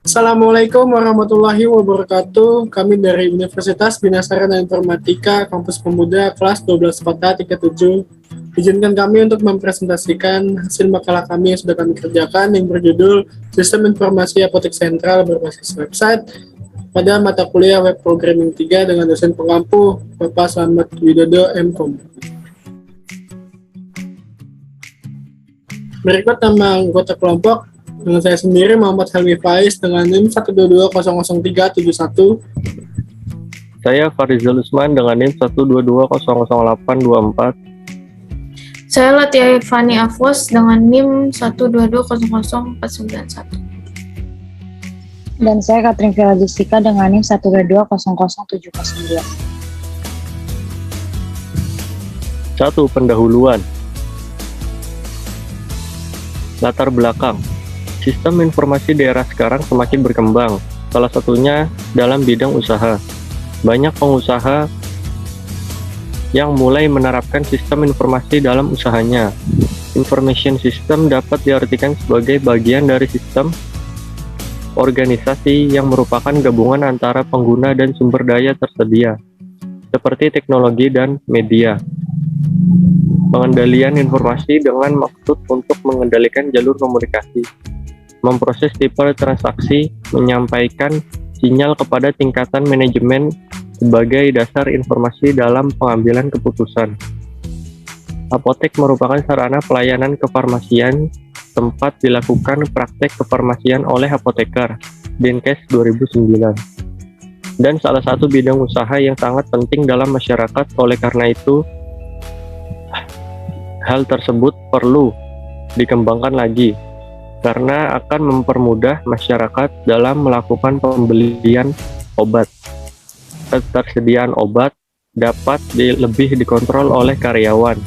Assalamualaikum warahmatullahi wabarakatuh. Kami dari Universitas Bina Sarana dan Informatika, Kampus Pemuda, kelas 12 Kota tingkat 7. Izinkan kami untuk mempresentasikan hasil makalah kami yang sudah kami kerjakan yang berjudul Sistem Informasi Apotek Sentral berbasis website pada mata kuliah Web Programming 3 dengan dosen pengampu Bapak Slamet Widodo M.Com. Berikut nama anggota kelompok. Dengan saya sendiri Muhammad Helmi Faiz dengan NIM 122000371. Saya Farizal Usman dengan NIM 122000824. Saya Latia Irfani Afwas dengan NIM 122000491. Dan saya Katrin Villa Jessica dengan NIM 122000702. 1. Pendahuluan. Latar belakang. Sistem informasi daerah sekarang semakin berkembang, salah satunya dalam bidang usaha. Banyak pengusaha yang mulai menerapkan sistem informasi dalam usahanya. Information system dapat diartikan sebagai bagian dari sistem organisasi yang merupakan gabungan antara pengguna dan sumber daya tersedia, seperti teknologi dan media. Pengendalian informasi dengan maksud untuk mengendalikan jalur komunikasi, memproses tipe transaksi, menyampaikan sinyal kepada tingkatan manajemen sebagai dasar informasi dalam pengambilan keputusan. Apotek merupakan sarana pelayanan kefarmasian tempat dilakukan praktek kefarmasian oleh apoteker, Dinkes 2009. Dan salah satu bidang usaha yang sangat penting dalam masyarakat. Oleh karena itu, hal tersebut perlu dikembangkan lagi, karena akan mempermudah masyarakat dalam melakukan pembelian obat. Ketersediaan obat dapat lebih dikontrol oleh karyawan,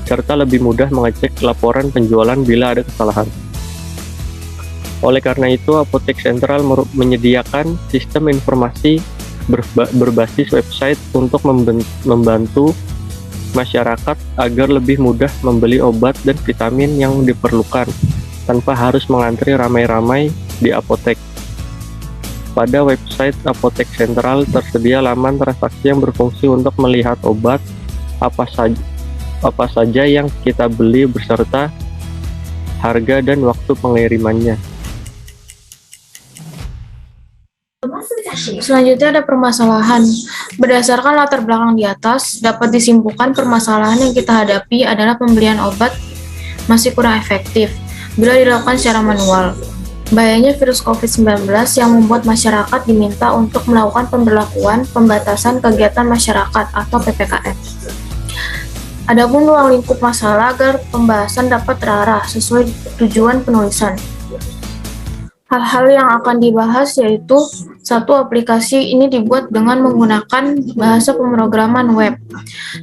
serta lebih mudah mengecek laporan penjualan bila ada kesalahan. Oleh karena itu, Apotek Sentral menyediakan sistem informasi berbasis website untuk membantu masyarakat agar lebih mudah membeli obat dan vitamin yang diperlukan, tanpa harus mengantri ramai-ramai di apotek. Pada website Apotek Sentral tersedia laman transaksi yang berfungsi untuk melihat obat apa saja yang kita beli beserta harga dan waktu pengirimannya. Selanjutnya ada permasalahan. Berdasarkan latar belakang di atas, dapat disimpulkan permasalahan yang kita hadapi adalah pembelian obat masih kurang efektif bila dilakukan secara manual. Bahayanya virus COVID-19 yang membuat masyarakat diminta untuk melakukan pemberlakuan pembatasan kegiatan masyarakat atau PPKM. Adapun ruang lingkup masalah agar pembahasan dapat terarah sesuai tujuan penulisan. Hal-hal yang akan dibahas yaitu: 1. Aplikasi ini dibuat dengan menggunakan bahasa pemrograman web.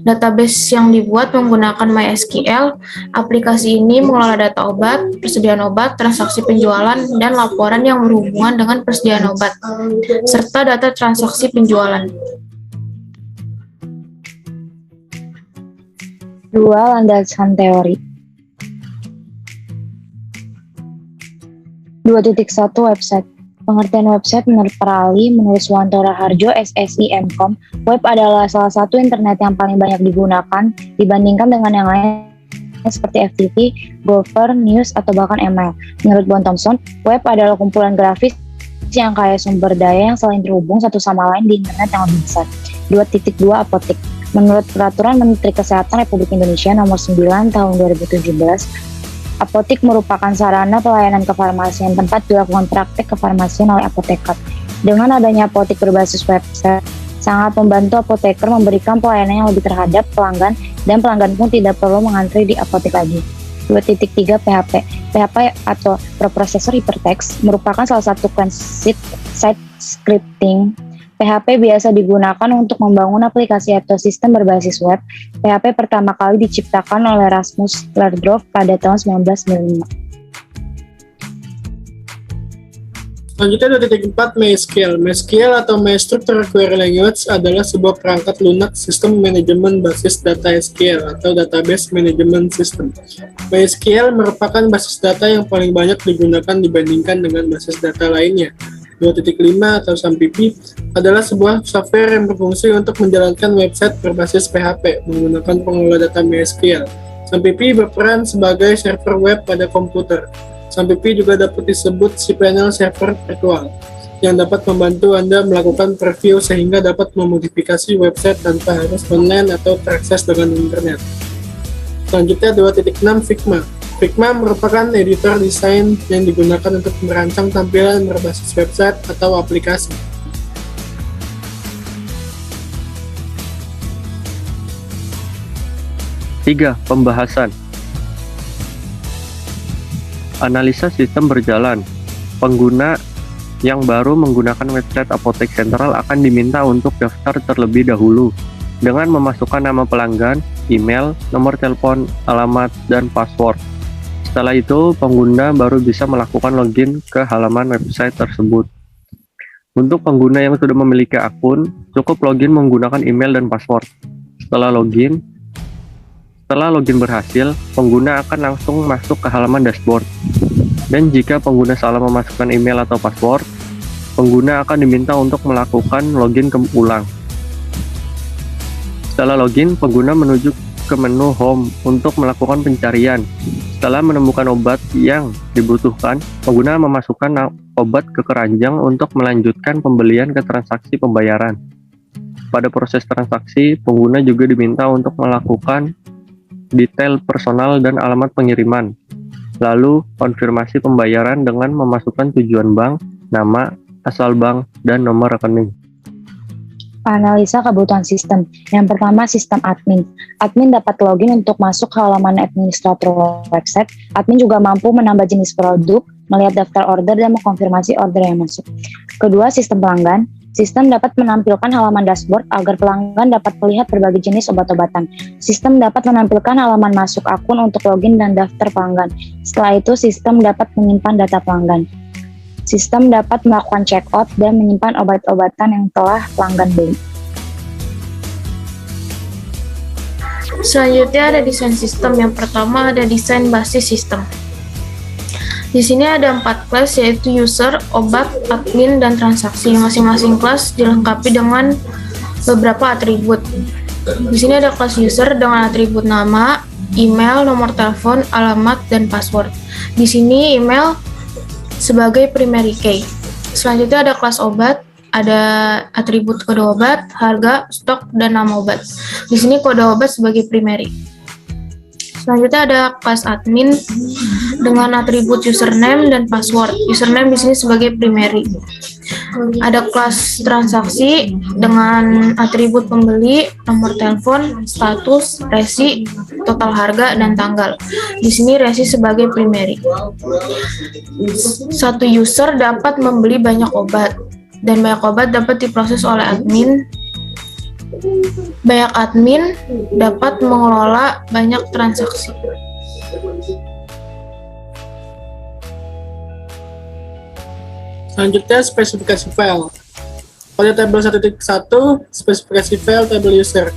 Database yang dibuat menggunakan MySQL. Aplikasi ini mengelola data obat, persediaan obat, transaksi penjualan, dan laporan yang berhubungan dengan persediaan obat, serta data transaksi penjualan. 2. Landasan teori. 2.1 Website. Pengertian website menurut para ahli, menurut Suwanto Raharjo, SSI M.Com, web adalah salah satu internet yang paling banyak digunakan dibandingkan dengan yang lain seperti FTP, Gopher, News, atau bahkan email. Menurut Bon Thompson, web adalah kumpulan grafis yang kaya sumber daya yang saling terhubung satu sama lain di internet yang lebih besar. 2.2 Apotek. Menurut Peraturan Menteri Kesehatan Republik Indonesia Nomor 9 Tahun 2017, apotek merupakan sarana pelayanan kefarmasian tempat dilakukan praktek kefarmasian oleh apoteker. Dengan adanya apotek berbasis website, sangat membantu apoteker memberikan pelayanan yang lebih terhadap pelanggan, dan pelanggan pun tidak perlu mengantri di apotek lagi. 2.3 PHP. PHP atau Preprocessor Hypertext merupakan salah satu transit site scripting. PHP biasa digunakan untuk membangun aplikasi atau sistem berbasis web. PHP pertama kali diciptakan oleh Rasmus Lerdorf pada tahun 1995. Selanjutnya 2.4 MySQL. MySQL atau MyStructured Query Language adalah sebuah perangkat lunak sistem manajemen basis data SQL atau Database Management System. MySQL merupakan basis data yang paling banyak digunakan dibandingkan dengan basis data lainnya. 2.5 atau SAMPP adalah sebuah software yang berfungsi untuk menjalankan website berbasis PHP menggunakan pengelola data MySQL. SAMPP berperan sebagai server web pada komputer. SAMPP juga dapat disebut cPanel server virtual yang dapat membantu Anda melakukan preview sehingga dapat memodifikasi website tanpa harus online atau terakses dengan internet. Selanjutnya 2.6 Figma. Figma merupakan editor desain yang digunakan untuk merancang tampilan berbasis website atau aplikasi. Tiga, pembahasan. Analisa sistem berjalan. Pengguna yang baru menggunakan website Apotek Sentral akan diminta untuk daftar terlebih dahulu dengan memasukkan nama pelanggan, email, nomor telepon, alamat, dan password. Setelah itu, pengguna baru bisa melakukan login ke halaman website tersebut. Untuk pengguna yang sudah memiliki akun, cukup login menggunakan email dan password. Setelah login berhasil, pengguna akan langsung masuk ke halaman dashboard. Dan jika pengguna salah memasukkan email atau password, pengguna akan diminta untuk melakukan login ulang. Setelah login, pengguna menuju ke menu Home untuk melakukan pencarian. Setelah menemukan obat yang dibutuhkan, pengguna memasukkan obat ke keranjang untuk melanjutkan pembelian ke transaksi pembayaran. Pada proses transaksi, pengguna juga diminta untuk melakukan detail personal dan alamat pengiriman. Lalu, konfirmasi pembayaran dengan memasukkan tujuan bank, nama, asal bank, dan nomor rekening. Analisa kebutuhan sistem. Yang pertama, sistem admin. Admin dapat login untuk masuk ke halaman administrator website. Admin juga mampu menambah jenis produk, melihat daftar order, dan mengkonfirmasi order yang masuk. Kedua, sistem pelanggan. Sistem dapat menampilkan halaman dashboard agar pelanggan dapat melihat berbagai jenis obat-obatan. Sistem dapat menampilkan halaman masuk akun untuk login dan daftar pelanggan. Setelah itu, sistem dapat menyimpan data pelanggan. Sistem dapat melakukan check-out dan menyimpan obat-obatan yang telah pelanggan beli. Selanjutnya ada desain sistem. Yang pertama ada desain basis sistem. Di sini ada 4 kelas, yaitu user, obat, admin, dan transaksi. Masing-masing kelas dilengkapi dengan beberapa atribut. Di sini ada kelas user dengan atribut nama, email, nomor telepon, alamat, dan password. Di sini email sebagai primary key. Selanjutnya ada kelas obat, ada atribut kode obat, harga, stok, dan nama obat. Di sini kode obat sebagai primary. Selanjutnya ada kelas admin dengan atribut username dan password. Username di sini sebagai primary. Ada kelas transaksi dengan atribut pembeli, nomor telepon, status, resi, total harga, dan tanggal. Di sini resi sebagai primary. Satu user dapat membeli banyak obat, dan banyak obat dapat diproses oleh admin. Banyak admin dapat mengelola banyak transaksi. Selanjutnya spesifikasi file. Pada tabel 1.1, spesifikasi file tabel user.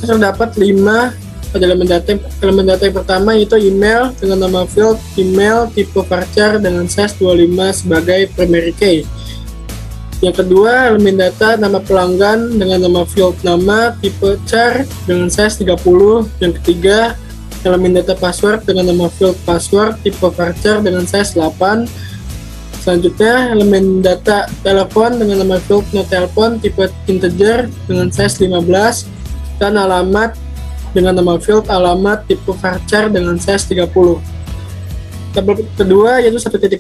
Terdapat 5 pada elemen data. Elemen data yang pertama yaitu email dengan nama field email tipe varchar dengan size 25 sebagai primary key. Yang kedua, elemen data nama pelanggan dengan nama field nama tipe char dengan size 30. Yang ketiga, elemen data password dengan nama field password tipe varchar dengan size 8. Selanjutnya, elemen data telepon dengan nama field no telepon tipe integer dengan size 15. Dan alamat dengan nama field alamat tipe varchar dengan size 30. Tabel kedua yaitu 1.2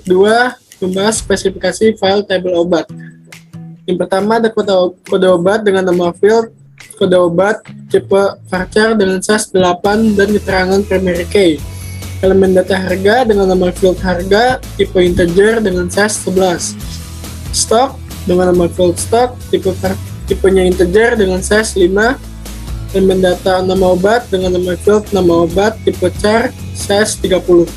membahas spesifikasi file tabel obat. Yang pertama ada kode obat dengan nama field kode obat tipe varchar dengan size 8 dan keterangan primary key. Elemen data harga dengan nama field harga tipe integer dengan size 11. Stok dengan nama field stock tipenya integer dengan size 5. Elemen data nama obat dengan nama field nama obat tipe char size 30.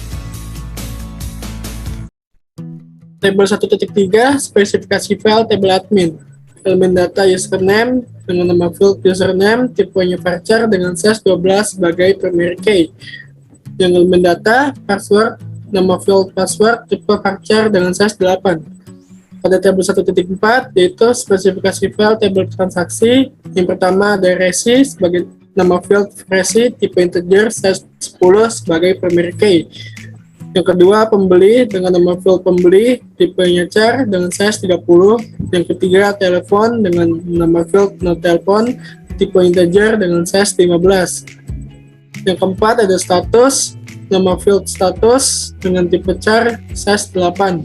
tabel 1.3 spesifikasi file tabel admin. Elemen data username dengan nama field username, tipenya varchar dengan size 12 sebagai primary key. Yang elemen data password, nama field password, tipe varchar dengan size 8. Pada tabel 1.4 yaitu spesifikasi file tabel transaksi. Yang pertama ada resi sebagai nama field resi, tipe integer, size 10 sebagai primary key. Yang kedua, pembeli dengan nama field pembeli, tipenya char dengan size 30. Yang ketiga, telepon dengan nama field no telepon, tipe integer dengan size 15. Yang keempat, ada status, nama field status dengan tipe char, size 8.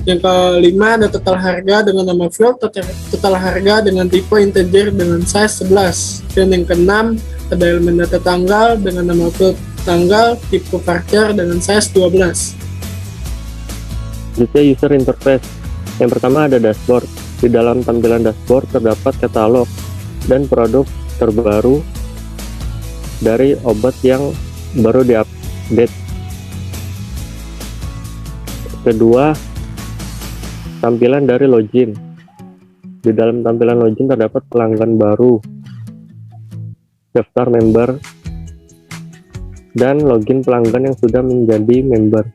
Yang kelima, ada total harga dengan nama field total harga dengan tipe integer dengan size 11. Dan yang keenam, ada elemen data tanggal dengan nama field tanggal, tipe varchar dengan size 12. Selanjutnya user interface. Yang pertama ada dashboard. Di dalam tampilan dashboard terdapat katalog dan produk terbaru dari obat yang baru diupdate. Kedua, tampilan dari login. Di dalam tampilan login terdapat pelanggan baru, daftar member, dan login pelanggan yang sudah menjadi member.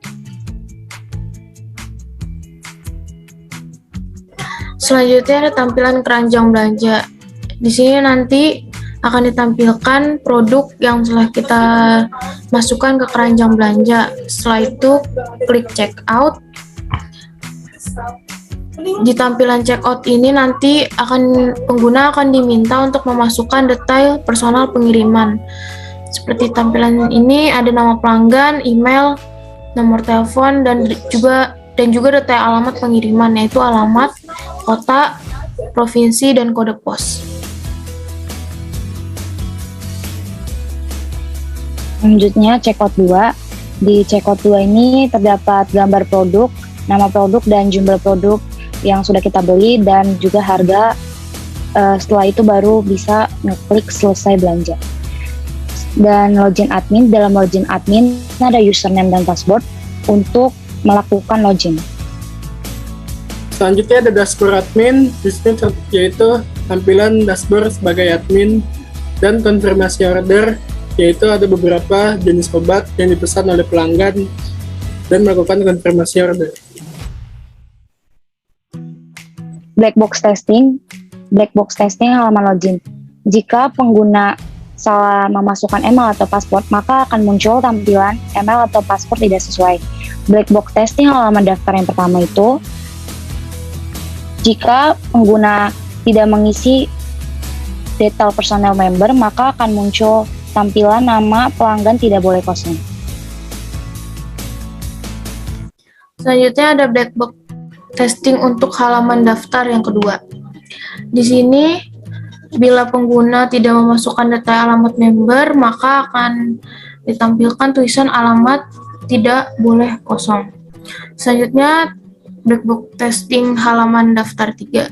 Selanjutnya ada tampilan keranjang belanja. Di sini nanti akan ditampilkan produk yang telah kita masukkan ke keranjang belanja. Setelah itu klik checkout. Di tampilan checkout ini nanti pengguna akan diminta untuk memasukkan detail personal pengiriman. Seperti tampilan ini ada nama pelanggan, email, nomor telepon, dan juga detail alamat pengiriman, yaitu alamat, kota, provinsi, dan kode pos. Selanjutnya checkout 2. Di checkout 2 ini terdapat gambar produk, nama produk, dan jumlah produk yang sudah kita beli, dan juga harga. Setelah itu baru bisa ngeklik selesai belanja. Dan login admin, dalam login admin ada username dan password untuk melakukan login. Selanjutnya ada dashboard admin, di sini yaitu tampilan dashboard sebagai admin, dan konfirmasi order, yaitu ada beberapa jenis obat yang dipesan oleh pelanggan dan melakukan konfirmasi order. Black box testing halaman login. Jika pengguna salah memasukkan email atau password, maka akan muncul tampilan email atau password tidak sesuai. Black box testing halaman daftar yang pertama itu, jika pengguna tidak mengisi detail personal member, maka akan muncul tampilan nama pelanggan tidak boleh kosong. Selanjutnya ada black box testing untuk halaman daftar yang kedua. Di sini bila pengguna tidak memasukkan data alamat member, maka akan ditampilkan tulisan alamat tidak boleh kosong. Selanjutnya, black box testing halaman daftar 3.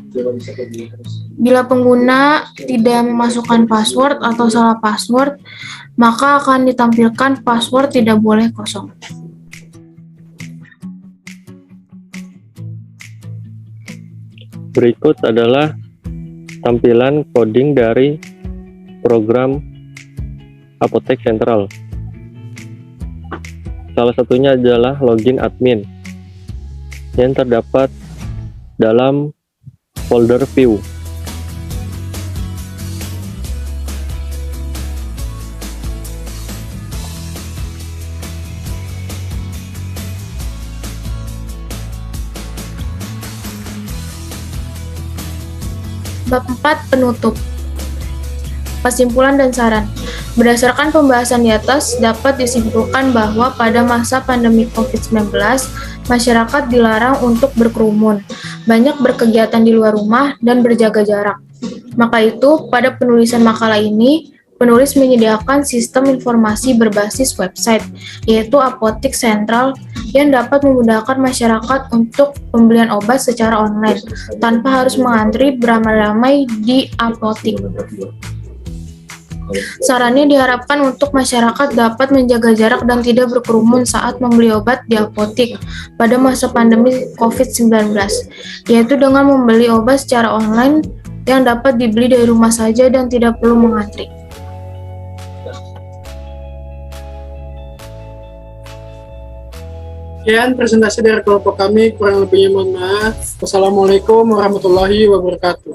Bila pengguna tidak memasukkan password atau salah password, maka akan ditampilkan password tidak boleh kosong. Berikut adalah tampilan coding dari program Apotek Sentral. Salah satunya adalah login admin yang terdapat dalam folder view. Bab 4 penutup. Kesimpulan dan saran. Berdasarkan pembahasan di atas, dapat disimpulkan bahwa pada masa pandemi COVID-19, masyarakat dilarang untuk berkerumun, banyak berkegiatan di luar rumah, dan berjaga jarak. Maka itu, pada penulisan makalah ini, penulis menyediakan sistem informasi berbasis website, yaitu Apotek Sentral, yang dapat memudahkan masyarakat untuk pembelian obat secara online, tanpa harus mengantri beramai-ramai di apotek. Sarannya diharapkan untuk masyarakat dapat menjaga jarak dan tidak berkerumun saat membeli obat di apotik pada masa pandemi COVID-19, yaitu dengan membeli obat secara online yang dapat dibeli dari rumah saja dan tidak perlu mengantri. Sekian presentasi dari kelompok kami, kurang lebihnya mohon maaf. Wassalamualaikum warahmatullahi wabarakatuh.